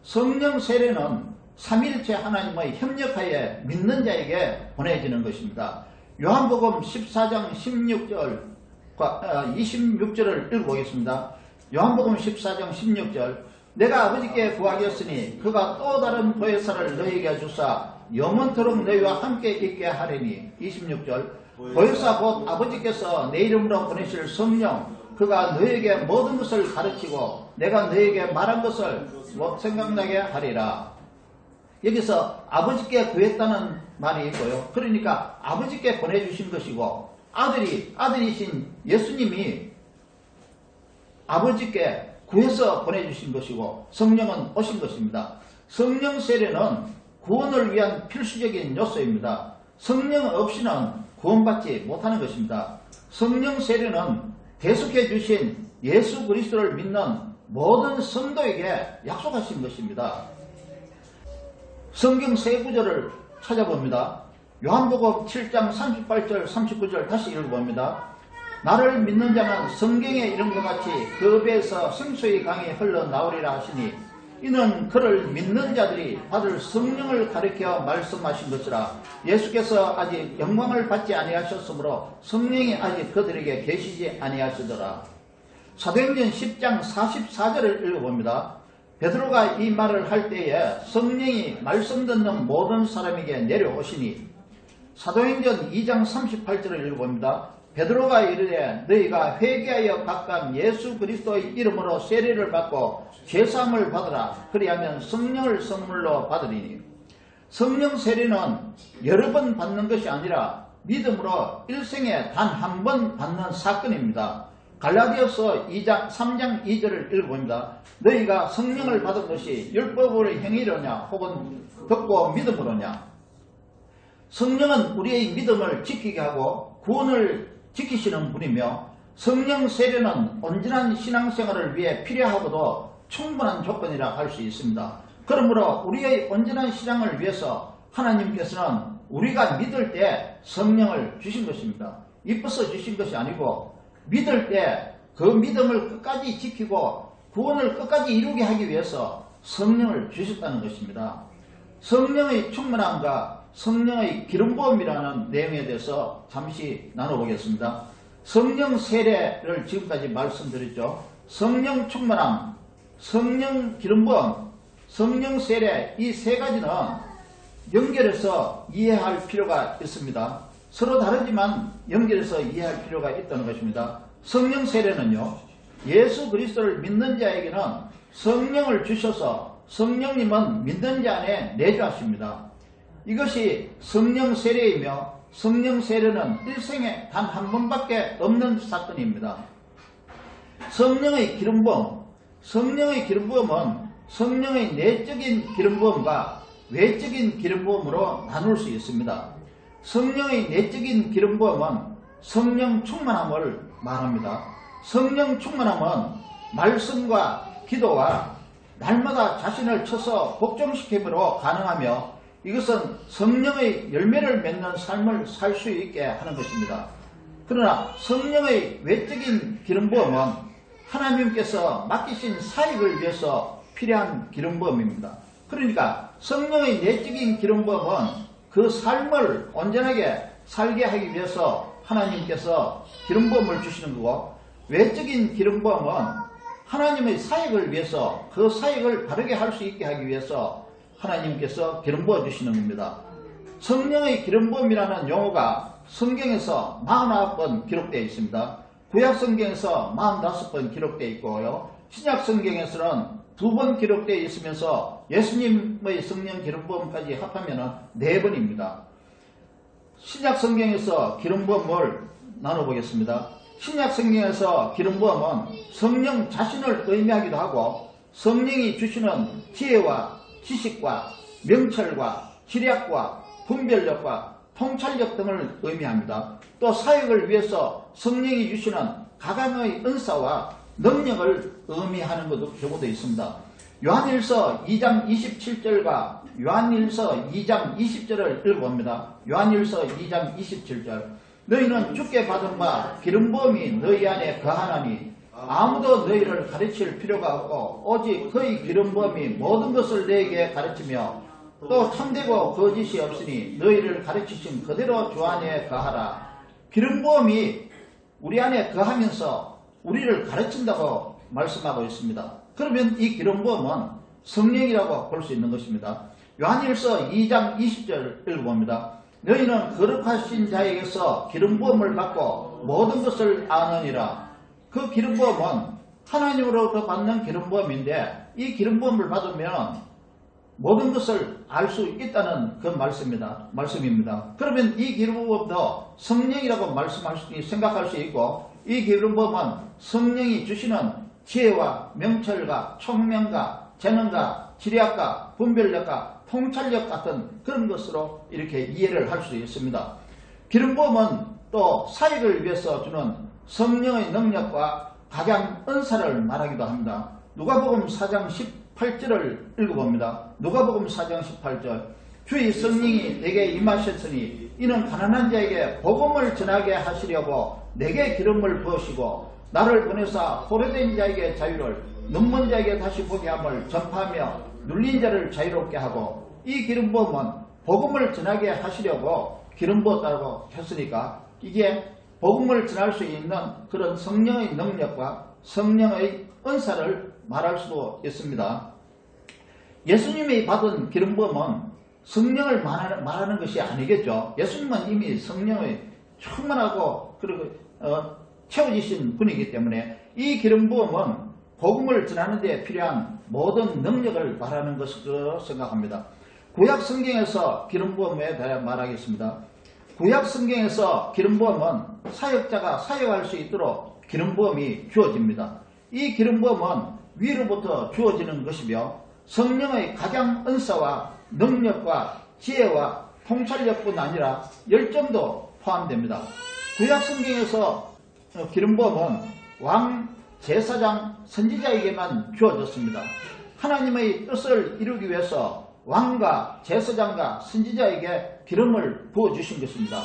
성령 세례는 삼일체 하나님의 협력하에 믿는 자에게 보내지는 것입니다. 요한복음 14장 16절과 26절을 읽어보겠습니다. 요한복음 14장 16절 내가 아버지께 구하겠으니 그가 또 다른 보혜사를 너희에게 주사 영원토록 너희와 함께 있게 하리니. 26절 보혜사 곧 아버지께서 내 이름으로 보내실 성령 그가 너희에게 모든 것을 가르치고 내가 너희에게 말한 것을 생각나게 하리라. 여기서 아버지께 구했다는 말이 있고요. 그러니까 아버지께 보내주신 것이고 아들이신 예수님이 아버지께 구해서 보내주신 것이고 성령은 오신 것입니다. 성령 세례는 구원을 위한 필수적인 요소입니다. 성령 없이는 구원받지 못하는 것입니다. 성령 세례는 대속해 주신 예수 그리스도를 믿는 모든 성도에게 약속하신 것입니다. 성경 세 구절을 찾아봅니다. 요한복음 7장 38절 39절 다시 읽어봅니다. 나를 믿는 자는 성경에 이른 것 같이 그 배에서 생수의 강이 흘러나오리라 하시니 이는 그를 믿는 자들이 받을 성령을 가리켜 말씀하신 것이라. 예수께서 아직 영광을 받지 아니하셨으므로 성령이 아직 그들에게 계시지 아니하시더라. 사도행전 10장 44절을 읽어봅니다. 베드로가 이 말을 할 때에 성령이 말씀 듣는 모든 사람에게 내려오시니. 사도행전 2장 38절을 읽어봅니다. 베드로가 이르되 너희가 회개하여 각각 예수 그리스도의 이름으로 세례를 받고 죄사함을 받으라. 그리하면 성령을 선물로 받으리니. 성령 세례는 여러 번 받는 것이 아니라 믿음으로 일생에 단 한 번 받는 사건입니다. 갈라디아서 3장 2절을 읽어봅니다. 너희가 성령을 받은 것이 율법으로 행위로냐 혹은 듣고 믿음으로냐. 성령은 우리의 믿음을 지키게 하고 구원을 지키시는 분이며 성령 세례는 온전한 신앙생활을 위해 필요하고도 충분한 조건이라 할 수 있습니다. 그러므로 우리의 온전한 신앙을 위해서 하나님께서는 우리가 믿을 때 성령을 주신 것입니다. 이뻐서 주신 것이 아니고 믿을 때 그 믿음을 끝까지 지키고 구원을 끝까지 이루게 하기 위해서 성령을 주셨다는 것입니다. 성령의 충만함과 성령의 기름부음이라는 내용에 대해서 잠시 나눠보겠습니다. 성령 세례를 지금까지 말씀드렸죠. 성령 충만함, 성령 기름부음, 성령 세례 이 세 가지는 연결해서 이해할 필요가 있습니다. 서로 다르지만 연결해서 이해할 필요가 있다는 것입니다. 성령 세례는요, 예수 그리스도를 믿는 자에게는 성령을 주셔서 성령님은 믿는 자 안에 내주하십니다. 이것이 성령 세례이며 성령 세례는 일생에 단 한 번밖에 없는 사건입니다. 성령의 기름부음, 성령의 기름부음은 성령의 내적인 기름부음과 외적인 기름부음으로 나눌 수 있습니다. 성령의 내적인 기름부음은 성령 충만함을 말합니다. 성령 충만함은 말씀과 기도와 날마다 자신을 쳐서 복종시킴으로 가능하며 이것은 성령의 열매를 맺는 삶을 살 수 있게 하는 것입니다. 그러나 성령의 외적인 기름부음은 하나님께서 맡기신 사역을 위해서 필요한 기름부음입니다. 그러니까 성령의 내적인 기름부음은 그 삶을 온전하게 살게 하기 위해서 하나님께서 기름부음을 주시는 거고, 외적인 기름부음은 하나님의 사역을 위해서 그 사역을 바르게 할 수 있게 하기 위해서 하나님께서 기름 부어 주시는 겁니다. 성령의 기름 부음이라는 용어가 성경에서 49번 기록되어 있습니다. 구약 성경에서 45번 기록되어 있고요. 신약 성경에서는 2번 기록되어 있으면서 예수님의 성령 기름 부음까지 합하면 4번입니다. 신약 성경에서 기름 부음을 나눠보겠습니다. 신약 성경에서 기름 부음은 성령 자신을 의미하기도 하고, 성령이 주시는 지혜와 지식과 명철과 지략과 분별력과 통찰력 등을 의미합니다. 또 사역을 위해서 성령이 주시는 각양의 은사와 능력을 의미하는 경우도 있습니다. 요한일서 2장 27절과 요한일서 2장 20절을 읽어봅니다. 요한일서 2장 27절. 너희는 주께 받은 바 기름 부음이 너희 안에 거하나니 아무도 너희를 가르칠 필요가 없고 오직 그의 기름 부음이 모든 것을 너희에게 가르치며 또 참되고 거짓이 없으니 너희를 가르치신 그대로 주 안에 거하라. 기름 부음이 우리 안에 거하면서 우리를 가르친다고 말씀하고 있습니다. 그러면 이 기름 부음은 성령이라고 볼 수 있는 것입니다. 요한일서 2장 20절 읽어봅니다. 너희는 거룩하신 자에게서 기름 부음을 받고 모든 것을 아느니라. 그 기름 부음은 하나님으로부터 받는 기름 부음인데, 이 기름 부음을 받으면 모든 것을 알 수 있다는 그 말씀입니다. 그러면 이 기름 부음도 성령이라고 생각할 수 있고, 이 기름 부음은 성령이 주시는 지혜와 명철과 총명과 재능과 지략과 분별력과 통찰력 같은 그런 것으로 이렇게 이해를 할 수 있습니다. 기름 부음은 또 사역을 위해서 주는 성령의 능력과 각양 은사를 말하기도 합니다. 누가복음 4장 18절을 읽어봅니다. 누가복음 4장 18절. 주의 성령이 내게 임하셨으니 이는 가난한 자에게 복음을 전하게 하시려고 내게 기름을 부으시고 나를 보내사 포로된 자에게 자유를, 눈먼 자에게 다시 보게 함을 전파하며 눌린 자를 자유롭게 하고, 이 기름 부음은 복음을 전하게 하시려고 기름 부었다고 했으니까 이게 복음을 전할 수 있는 그런 성령의 능력과 성령의 은사를 말할 수도 있습니다. 예수님이 받은 기름 부음은 성령을 말하는 것이 아니겠죠. 예수님은 이미 성령의 충만하고 그리고 채워지신 분이기 때문에 이 기름 부음은 복음을 전하는 데 필요한 모든 능력을 말하는 것으로 생각합니다. 구약 성경에서 기름 부음에 대해 말하겠습니다. 구약 성경에서 기름 부음은 사역자가 사역할 수 있도록 기름 부음이 주어집니다. 이 기름 부음은 위로부터 주어지는 것이며 성령의 각양 은사와 능력과 지혜와 통찰력뿐 아니라 열정도 포함됩니다. 구약 성경에서 기름 부음은 왕, 제사장, 선지자에게만 주어졌습니다. 하나님의 뜻을 이루기 위해서 왕과 제사장과 선지자에게 기름을 부어주신 것입니다.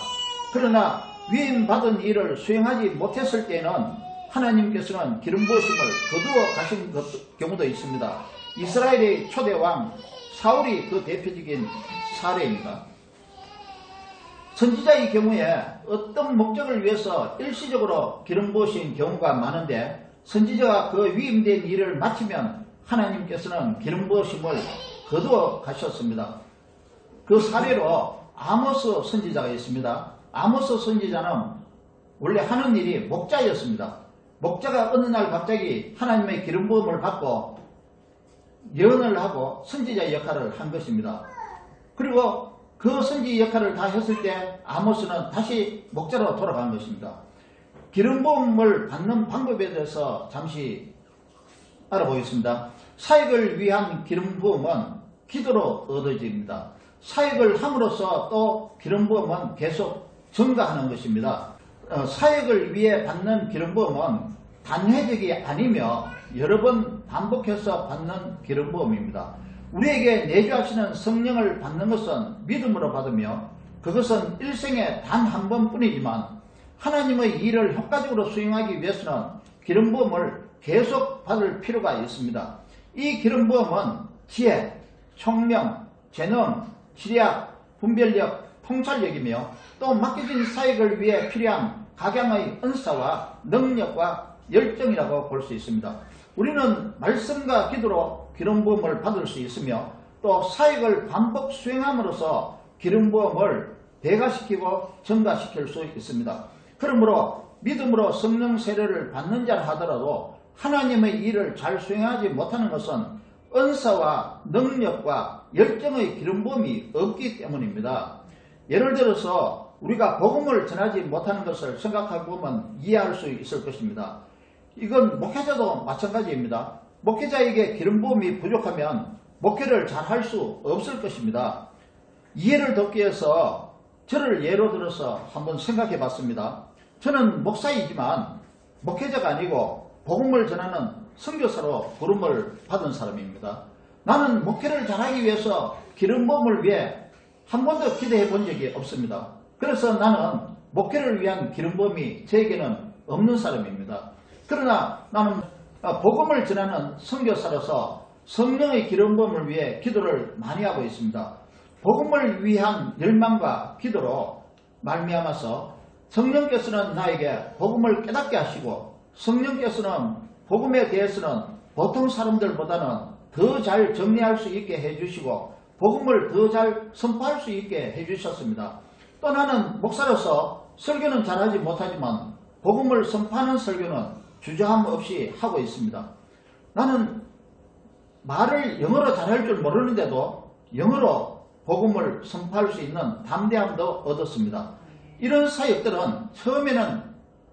그러나 위임받은 일을 수행하지 못했을 때는 하나님께서는 기름 부으심을 거두어 가신 경우도 있습니다. 이스라엘의 초대왕 사울이 그 대표적인 사례입니다. 선지자의 경우에 어떤 목적을 위해서 일시적으로 기름 부으신 경우가 많은데, 선지자가 그 위임된 일을 마치면 하나님께서는 기름 부으심을 거두어 가셨습니다. 그 사례로 아모스 선지자가 있습니다. 아모스 선지자는 원래 하는 일이 목자였습니다. 목자가 어느 날 갑자기 하나님의 기름 부음을 받고 예언을 하고 선지자 역할을 한 것입니다. 그리고 그 선지 역할을 다 했을 때 아모스는 다시 목자로 돌아간 것입니다. 기름 부음을 받는 방법에 대해서 잠시 알아보겠습니다. 사역을 위한 기름 부음은 기도로 얻어집니다. 사역을 함으로써 또 기름 부음은 계속 증가하는 것입니다. 사역을 위해 받는 기름 부음은 단회적이 아니며 여러 번 반복해서 받는 기름 부음입니다. 우리에게 내주하시는 성령을 받는 것은 믿음으로 받으며 그것은 일생에 단 한 번뿐이지만 하나님의 일을 효과적으로 수행하기 위해서는 기름 부음을 계속 받을 필요가 있습니다. 이 기름 부음은 지혜, 총명, 재능, 지략, 분별력, 통찰력이며 또 맡겨진 사역을 위해 필요한 각양의 은사와 능력과 열정이라고 볼 수 있습니다. 우리는 말씀과 기도로 기름 부음을 받을 수 있으며 또 사역을 반복 수행함으로써 기름 부음을 배가시키고 증가시킬 수 있습니다. 그러므로 믿음으로 성령 세례를 받는 자라 하더라도 하나님의 일을 잘 수행하지 못하는 것은 은사와 능력과 열정의 기름 부음이 없기 때문입니다. 예를 들어서 우리가 복음을 전하지 못하는 것을 생각해보면 이해할 수 있을 것입니다. 이건 목회자도 마찬가지입니다. 목회자에게 기름 부음이 부족하면 목회를 잘 할 수 없을 것입니다. 이해를 돕기 위해서 저를 예로 들어서 한번 생각해 봤습니다. 저는 목사이지만 목회자가 아니고 복음을 전하는 선교사로 부름을 받은 사람입니다. 나는 목회를 잘하기 위해서 기름 부음을 위해 한 번도 기도해 본 적이 없습니다. 그래서 나는 목회를 위한 기름 부음이 저에게는 없는 사람입니다. 그러나 나는 복음을 전하는 선교사로서 성령의 기름 부음을 위해 기도를 많이 하고 있습니다. 복음을 위한 열망과 기도로 말미암아서 성령께서는 나에게 복음을 깨닫게 하시고 성령께서는 복음에 대해서는 보통 사람들보다는 더 잘 정리할 수 있게 해주시고 복음을 더 잘 선포할 수 있게 해주셨습니다. 또 나는 목사로서 설교는 잘하지 못하지만 복음을 선포하는 설교는 주저함 없이 하고 있습니다. 나는 말을 영어로 잘할 줄 모르는데도 영어로 복음을 선포할 수 있는 담대함도 얻었습니다. 이런 사역들은 처음에는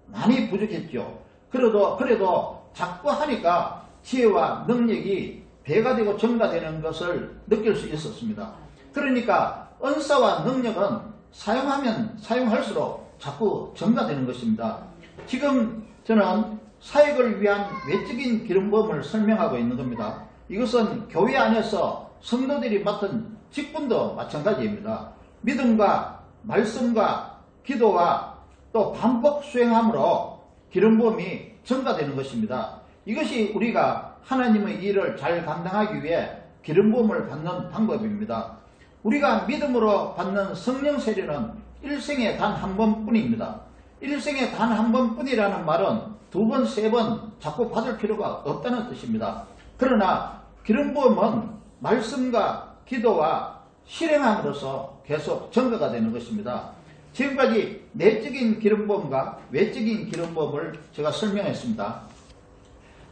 많이 부족했죠. 그래도 자꾸 하니까 지혜와 능력이 배가 되고 증가되는 것을 느낄 수 있었습니다. 그러니까 은사와 능력은 사용하면 사용할수록 자꾸 증가되는 것입니다. 지금 저는 사역을 위한 외적인 기름 부음을 설명하고 있는 겁니다. 이것은 교회 안에서 성도들이 맡은 직분도 마찬가지입니다. 믿음과 말씀과 기도와 또 반복 수행함으로 기름 부음이 증가되는 것입니다. 이것이 우리가 하나님의 일을 잘 감당하기 위해 기름 부음을 받는 방법입니다. 우리가 믿음으로 받는 성령 세례는 일생에 단 한 번뿐입니다. 일생에 단 한 번뿐이라는 말은 두 번, 세 번 자꾸 받을 필요가 없다는 뜻입니다. 그러나 기름 부음은 말씀과 기도와 실행함으로써 계속 증가가 되는 것입니다. 지금까지 내적인 기름 부음과 외적인 기름 부음을 제가 설명했습니다.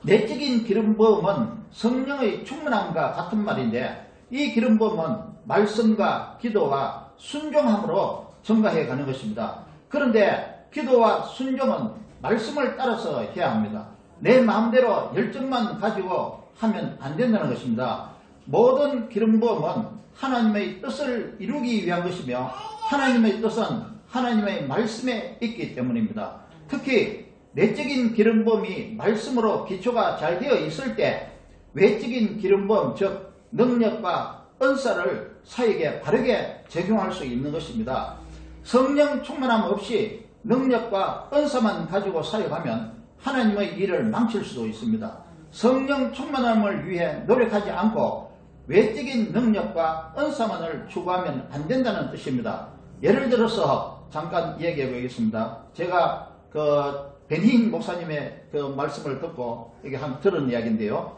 내적인 기름 부음은 성령의 충만함과 같은 말인데 이 기름 부음은 말씀과 기도와 순종함으로 증가해 가는 것입니다. 그런데 기도와 순종은 말씀을 따라서 해야 합니다. 내 마음대로 열정만 가지고 하면 안 된다는 것입니다. 모든 기름 부음은 하나님의 뜻을 이루기 위한 것이며 하나님의 뜻은 하나님의 말씀에 있기 때문입니다. 특히 내적인 기름 부음이 말씀으로 기초가 잘 되어 있을 때 외적인 기름 부음 즉 능력과 은사를 사역에 바르게 적용할 수 있는 것입니다. 성령 충만함 없이 능력과 은사만 가지고 사역하면 하나님의 일을 망칠 수도 있습니다. 성령 충만함을 위해 노력하지 않고 외적인 능력과 은사만을 추구하면 안 된다는 뜻입니다. 예를 들어서 잠깐 얘기해 보겠습니다. 제가 베니힌 목사님의 그 말씀을 듣고 이게 들은 이야기인데요.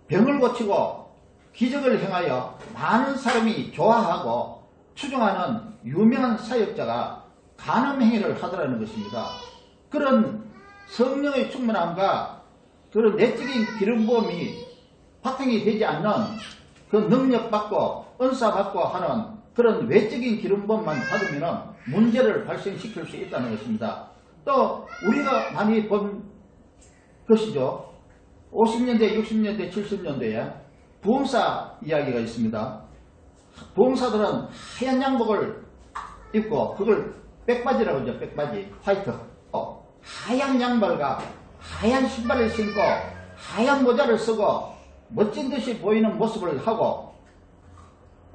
병을 고치고 기적을 행하여 많은 사람이 좋아하고 추종하는 유명한 사역자가 간음 행위를 하더라는 것입니다. 그런 성령의 충만함과 그런 내적인 기름 부음이 바탕이 되지 않는 그 능력 받고 은사 받고 하는 그런 외적인 기름 부음만 받으면 문제를 발생시킬 수 있다는 것입니다. 또 우리가 많이 본 것이죠. 50년대, 60년대, 70년대에 부흥사 이야기가 있습니다. 부흥사들은 하얀 양복을 입고 그걸 백바지라고 하죠. 백바지, 화이트. 하얀 양말과 하얀 신발을 신고 하얀 모자를 쓰고 멋진 듯이 보이는 모습을 하고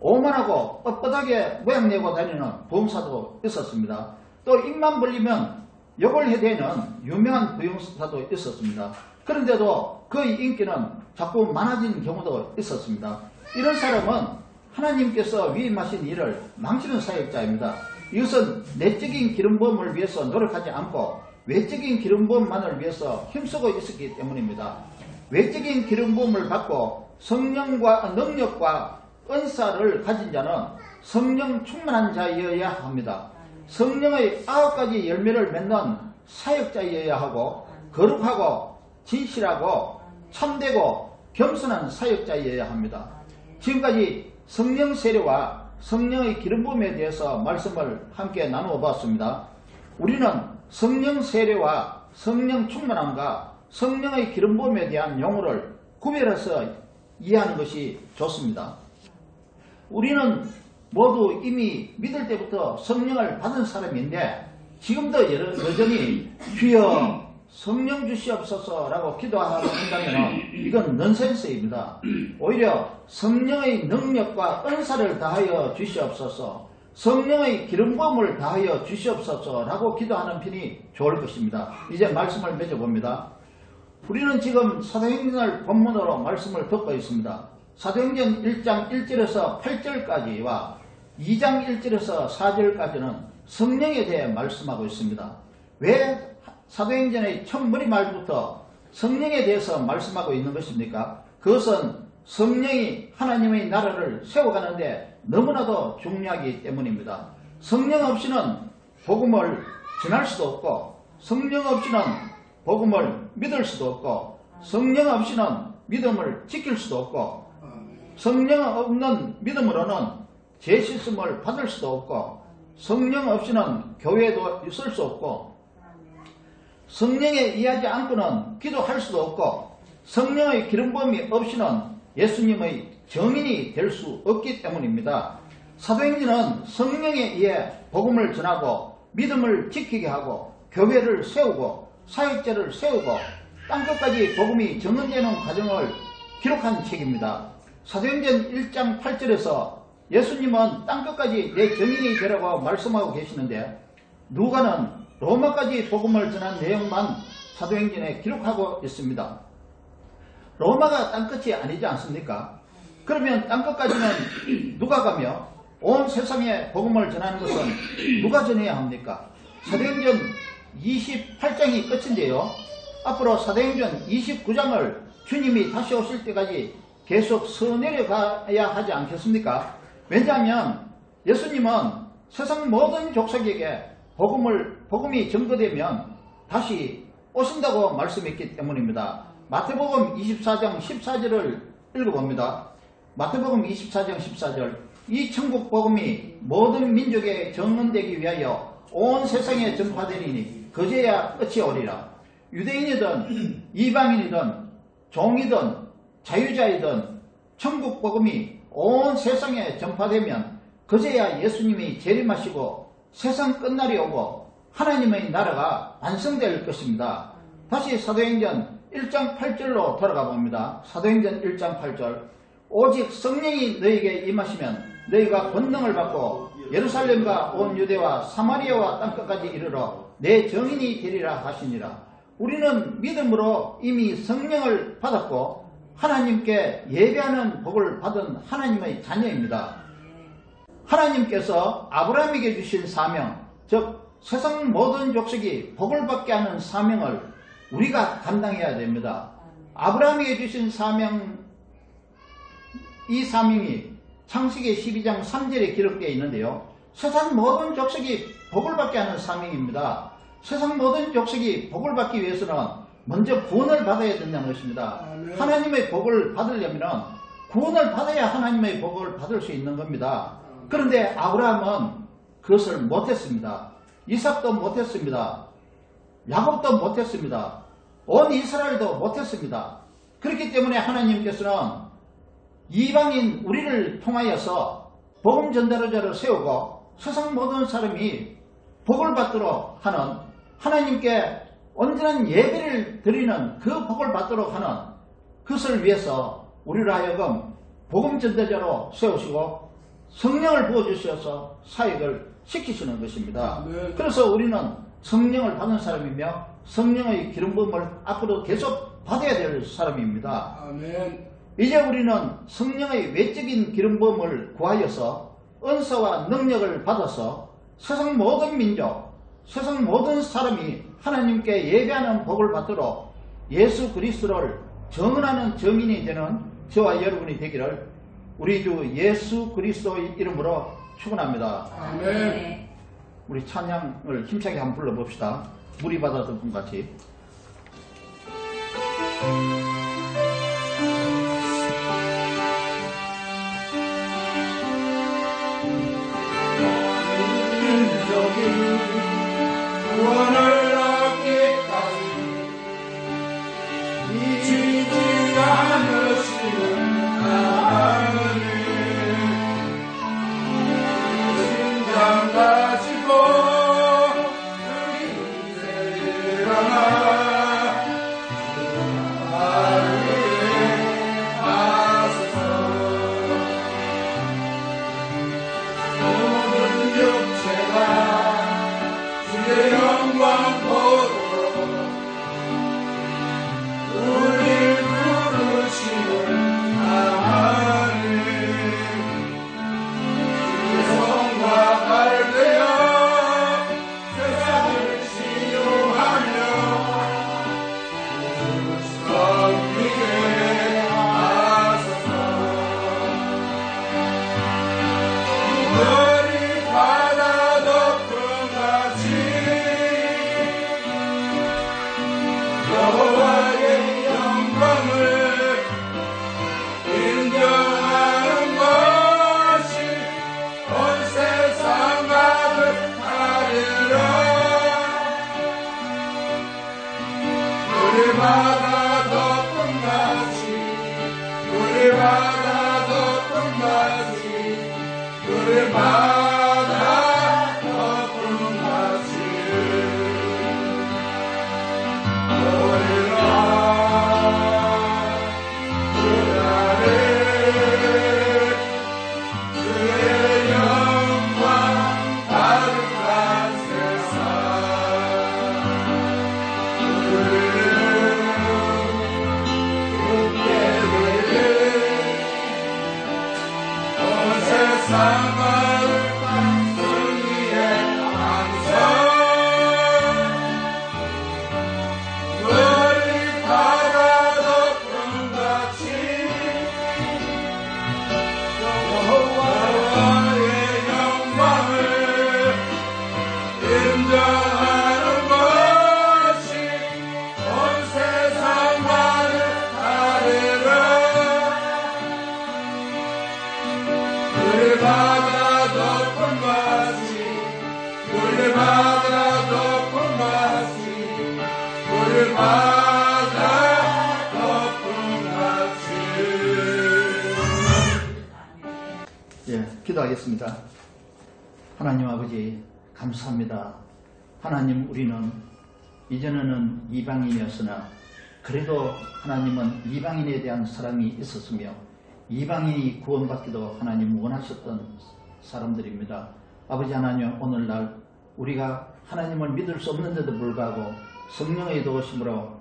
오만하고 뻣뻣하게 모양내고 다니는 부흥사도 있었습니다. 또 입만 벌리면 욕을 해대는 유명한 부흥사도 있었습니다. 그런데도 그의 인기는 자꾸 많아지는 경우도 있었습니다. 이런 사람은 하나님께서 위임하신 일을 망치는 사역자입니다. 이것은 내적인 기름부음을 위해서 노력하지 않고 외적인 기름부음만을 위해서 힘쓰고 있었기 때문입니다. 외적인 기름부음을 받고 성령과 능력과 은사를 가진 자는 성령 충만한 자이어야 합니다. 성령의 9가지 열매를 맺는 사역자이어야 하고 거룩하고 진실하고 참되고 겸손한 사역자이어야 합니다. 지금까지 성령 세례와 성령의 기름 부음에 대해서 말씀을 함께 나누어 봤습니다. 우리는 성령 세례와 성령 충만함과 성령의 기름 부음에 대한 용어를 구별해서 이해하는 것이 좋습니다. 우리는 모두 이미 믿을 때부터 성령을 받은 사람인데 지금도 여전히 주여 성령 주시옵소서라고 기도한다면 이건 넌센스입니다. 오히려 성령의 능력과 은사를 다하여 주시옵소서, 성령의 기름 부음을 다하여 주시옵소서라고 기도하는 편이 좋을 것입니다. 이제 말씀을 맺어봅니다. 우리는 지금 사도행전을 본문으로 말씀을 듣고 있습니다. 사도행전 1장 1절에서 8절까지와 2장 1절에서 4절까지는 성령에 대해 말씀하고 있습니다. 왜 사도행전의 첫 머리말부터 성령에 대해서 말씀하고 있는 것입니까? 그것은 성령이 하나님의 나라를 세워가는데 너무나도 중요하기 때문입니다. 성령 없이는 복음을 전할 수도 없고 성령 없이는 복음을 믿을 수도 없고 성령 없이는 믿음을 지킬 수도 없고 성령 없는 믿음으로는 죄 씻음을 받을 수도 없고 성령 없이는 교회에도 있을 수 없고 성령에 의하지 않고는 기도할 수도 없고 성령의 기름 부음이 없이는 예수님의 증인이 될 수 없기 때문입니다. 사도행전은 성령에 의해 복음을 전하고 믿음을 지키게 하고 교회를 세우고 사역자를 세우고 땅끝까지 복음이 전언되는 과정을 기록한 책입니다. 사도행전 1장 8절에서 예수님은 땅끝까지 내 증인이 되라고 말씀하고 계시는데 누가는 로마까지 복음을 전한 내용만 사도행전에 기록하고 있습니다. 로마가 땅끝이 아니지 않습니까? 그러면 땅끝까지는 누가 가며 온 세상에 복음을 전하는 것은 누가 전해야 합니까? 사도행전 28장이 끝인데요. 앞으로 사도행전 29장을 주님이 다시 오실 때까지 계속 써내려가야 하지 않겠습니까? 왜냐하면 예수님은 세상 모든 족속에게 복음이 전거되면 다시 오신다고 말씀했기 때문입니다. 마태복음 24장 14절을 읽어봅니다. 마태복음 24장 14절 이 천국 복음이 모든 민족에 전언되기 위하여 온 세상에 전파되리니 그제야 끝이 오리라. 유대인이든 이방인이든 종이든 자유자이든 천국 복음이 온 세상에 전파되면 그제야 예수님이 재림하시고 세상 끝날이 오고 하나님의 나라가 완성될 것입니다. 다시 사도행전 1장 8절로 돌아가 봅니다. 사도행전 1장 8절 오직 성령이 너희에게 임하시면 너희가 권능을 받고 예루살렘과 온 유대와 사마리아와 땅끝까지 이르러 내 증인이 되리라 하시니라. 우리는 믿음으로 이미 성령을 받았고 하나님께 예배하는 복을 받은 하나님의 자녀입니다. 하나님께서 아브라함에게 주신 사명, 즉 세상 모든 족속이 복을 받게 하는 사명을 우리가 감당해야 됩니다. 아브라함에게 주신 사명, 이 사명이 창세기 12장 3절에 기록되어 있는데요. 세상 모든 족속이 복을 받게 하는 사명입니다. 세상 모든 족속이 복을 받기 위해서는 먼저 구원을 받아야 된다는 것입니다. 하나님의 복을 받으려면 구원을 받아야 하나님의 복을 받을 수 있는 겁니다. 그런데 아브라함은 그것을 못했습니다. 이삭도 못했습니다. 야곱도 못했습니다. 온 이스라엘도 못했습니다. 그렇기 때문에 하나님께서는 이방인 우리를 통하여서 복음 전달자를 세우고 세상 모든 사람이 복을 받도록 하는 하나님께 온전한 예배를 드리는 그 복을 받도록 하는 그것을 위해서 우리를 하여금 복음 전달자로 세우시고 성령을 부어주셔서 사역을 시키시는 것입니다. 아멘. 그래서 우리는 성령을 받은 사람이며 성령의 기름 부음을 앞으로 계속 받아야 될 사람입니다. 아멘. 이제 우리는 성령의 외적인 기름 부음을 구하여서 은사와 능력을 받아서 세상 모든 민족, 세상 모든 사람이 하나님께 예배하는 복을 받도록 예수 그리스도를 정언하는 증인이 되는 저와 여러분이 되기를 우리 주 예수 그리스도의 이름으로 축원합니다. 아멘. 우리 찬양을 힘차게 한번 불러봅시다. 물이 받았던 분 같이. 인적인 구원을 얻기까지 잊지 않으시는 하나님, 심장 가지고 주님 일어나 나를 위해 하소서. 모든 육체가 주의 영광 보도록 우릴 부르시는 하나님, 주의 성과 발되어 세상을 치유하며 섬기게 하소서. 우리 바다 덮음같이 여호와의 영광을 인정하는 것이 온 세상 가득하리라. 우리 바다 덮음같이 우리 바다 덮음같이 우리 바다 덮음같이 오리라. 그 아래 주의 영광 가득한 세상 우리를 웃게 되게 온 세상을 승리의 항상 우리 바다 덮음같이 여호와의 영광을 인정하는 것이 온 세상 가득하리라. 우리 바다 덮음같이 우리 바다 덮음같이 우리 바다 덮음같이. 예, 기도하겠습니다. 하나님 아버지 감사합니다. 하나님 우리는 이전에는 이방인이었으나 그래도 하나님은 이방인에 대한 사랑이 있었으며 이방인이 구원받기도 하나님 원하셨던 사람들입니다. 아버지 하나님 오늘날 우리가 하나님을 믿을 수 없는데도 불구하고 성령의 도우심으로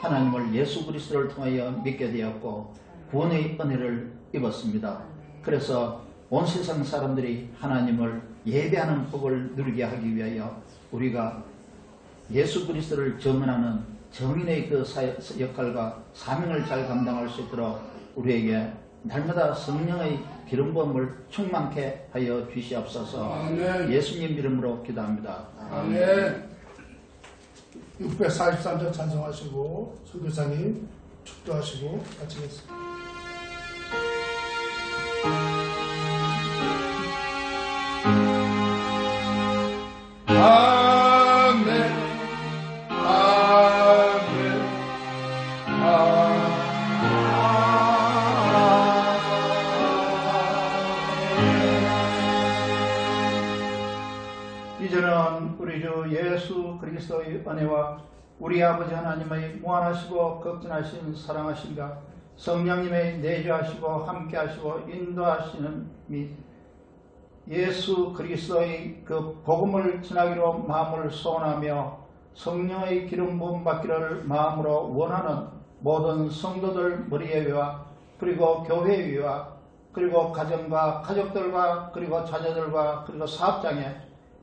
하나님을 예수 그리스도를 통하여 믿게 되었고 구원의 은혜를 입었습니다. 그래서 온 세상 사람들이 하나님을 예배하는 복을 누리게 하기 위하여 우리가 예수 그리스도를 증언하는 정인의 그 역할과 사명을 잘 감당할 수 있도록 우리에게 날마다 성령의 기름 부음을 충만케 하여 주시옵소서. 아멘. 예수님 이름으로 기도합니다. 아멘. 643절 찬송하시고 선교사님 축도하시고 마치겠습니다. 아멘. 아멘. 이제는 우리 주 예수 그리스도의 은혜와 우리 아버지 하나님의 무한하시고 극진하신 사랑하심과 성령님의 내주하시고 함께하시고 인도하시는 예수 그리스도의 그 복음을 전하기로 마음을 소원하며 성령의 기름 부음 받기를 마음으로 원하는 모든 성도들 머리에 위와 그리고 교회 위와 그리고 가정과 가족들과 그리고 자녀들과 그리고 사업장에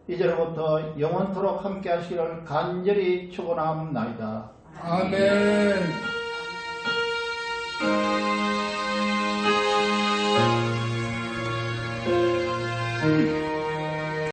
이제로부터 영원토록 함께 하시기를 간절히 축원하옵나이다. 아멘.